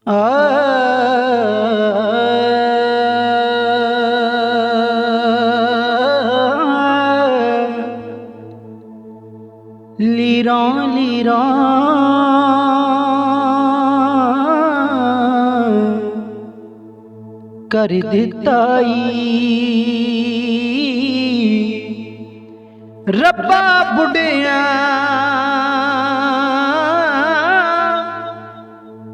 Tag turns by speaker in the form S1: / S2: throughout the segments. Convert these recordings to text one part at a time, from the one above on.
S1: आ lira lira कर दिताई रब्बा बुढ़िया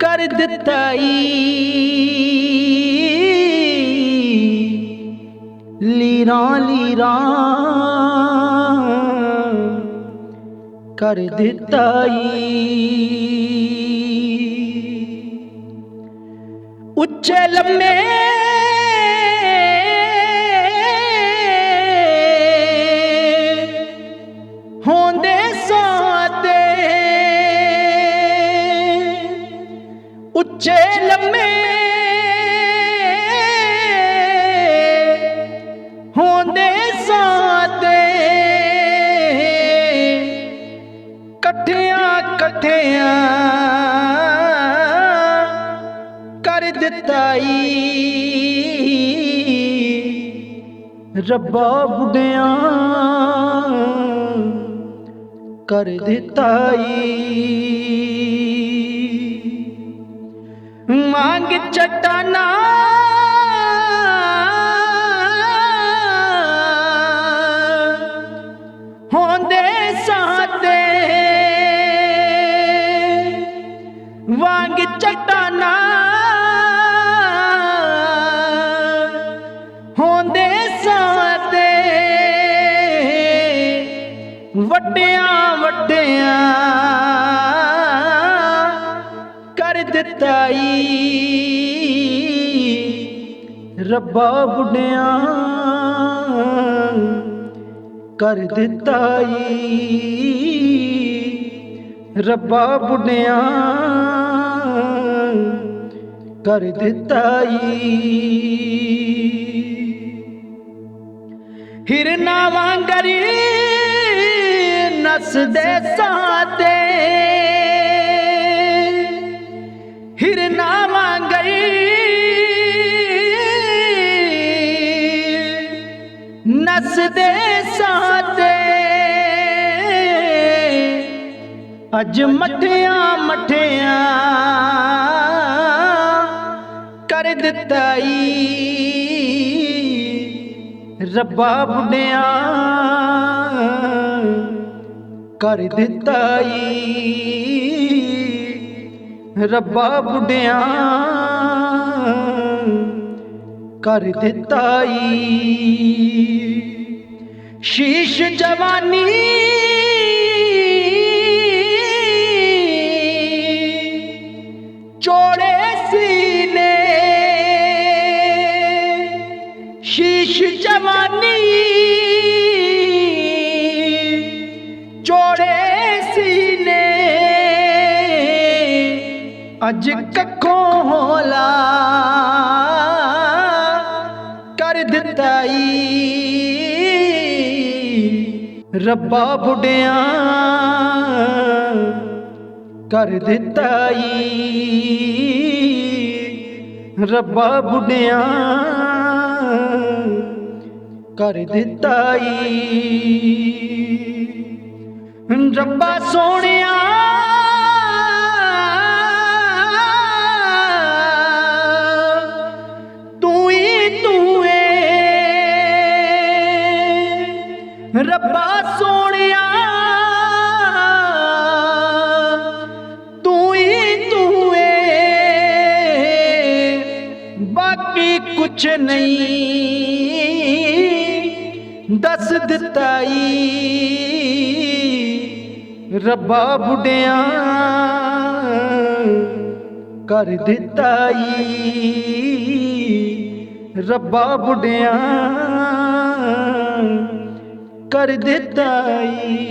S1: कर दिताई लीरा लीरा कर दिताई उच्चे लम्मे होंदे साते उच्चे लम्मे होंदे साते कट्ठियां कट्ठियां कर दिताई रब्बा बुढ़िया कर दिताई मांग चट्टाना होंदे साते वांग चट्टाना होंदे साते वड्डिया वड्डिया कर दिताई रब्बा बुढ़िया कर दिताई रब्बा बुढ़िया कर दिताई हिरना वांगरी नस दे साते हिरना वांगरी नस दे साते अज मठिया मठिया कर दिताई रब्बा बुढ़िया कर दिताई रब्बा बुढ़िया कर दिताई शीश जवानी चौड़े सीने शीश जवानी चौड़े सीने अज कखों होला कर दिताई रब्बा बुढ़िया कर दिताई रब्बा बुढ़िया कर दिताई रब्बा सोनिया रब्बा सोनिया तू ही तू बाकी कुछ नहीं दस दिताई रब्बा बुढ़िया कर दिताई रब्बा बुढ़िया कर दिताई।